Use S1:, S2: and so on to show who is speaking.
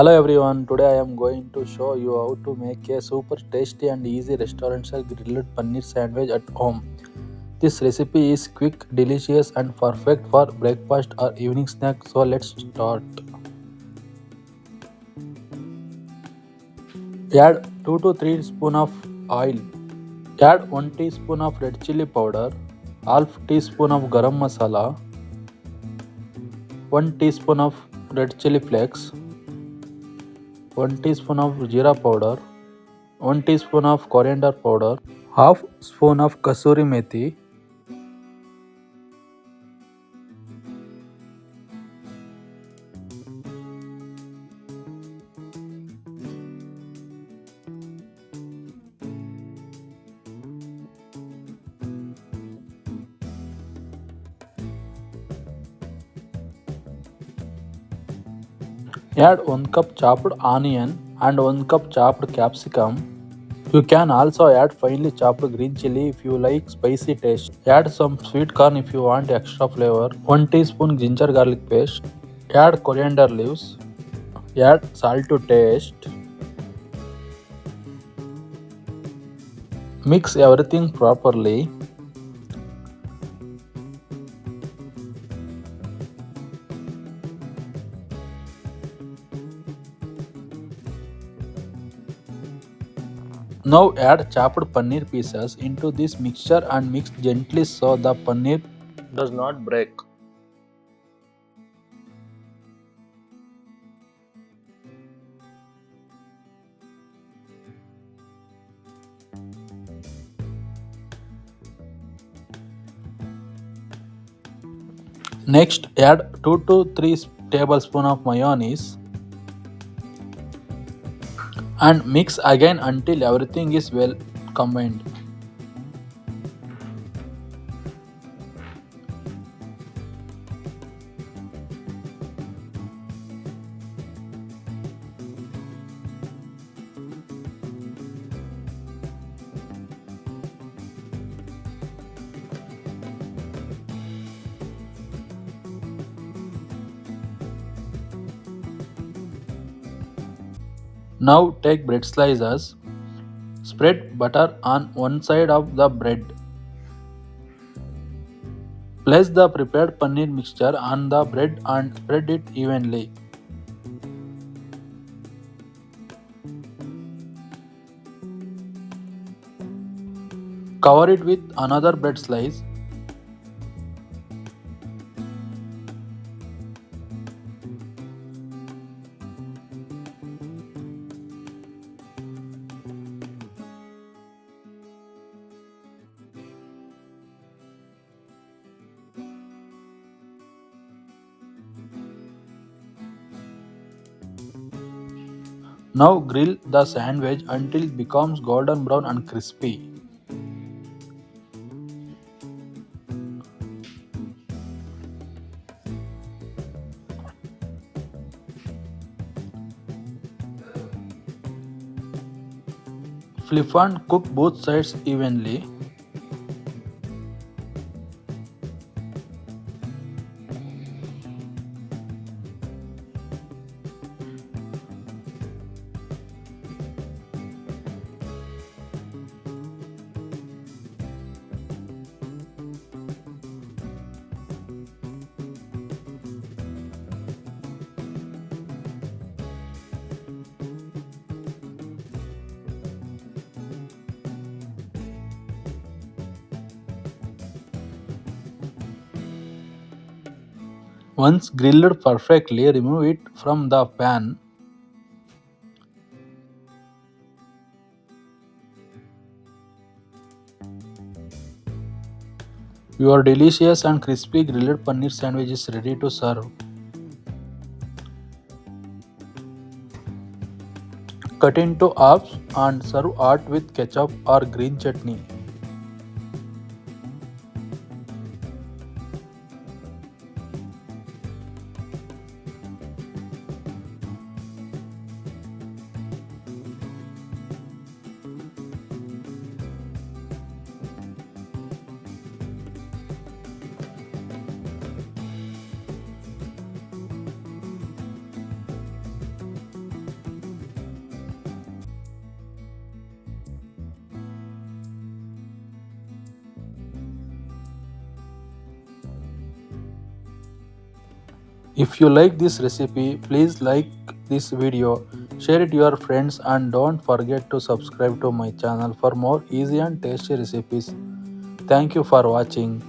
S1: Hello everyone, today I am going to show you how to make a super tasty and easy restaurant style grilled paneer sandwich at home. This recipe is quick, delicious and perfect for breakfast or evening snack, so let's start. Add 2 to 3 spoon of oil. Add 1 teaspoon of red chilli powder, half teaspoon of garam masala, 1 teaspoon of red chilli flakes, 1 teaspoon of jeera powder, 1 teaspoon of coriander powder, half spoon of kasuri methi. Add 1 cup chopped onion and 1 cup chopped capsicum. You can also add finely chopped green chilli if you like spicy taste. Add some sweet corn if you want extra flavor. 1 teaspoon ginger garlic paste. Add coriander leaves. Add salt to taste. Mix everything properly. Now add chopped paneer pieces into this mixture and mix gently so the paneer does not break. Next add 2 to 3 tablespoons of mayonnaise and mix again until everything is well combined. Now take bread slices, spread butter on one side of the bread. Place the prepared paneer mixture on the bread and spread it evenly. Cover it with another bread slice. Now grill the sandwich until it becomes golden brown and crispy. Flip and cook both sides evenly. Once grilled perfectly, remove it from the pan. Your delicious and crispy grilled paneer sandwich is ready to serve. Cut into halves and serve hot with ketchup or green chutney. If you like this recipe, please like this video, share it to your friends and don't forget to subscribe to my channel for more easy and tasty recipes. Thank you for watching.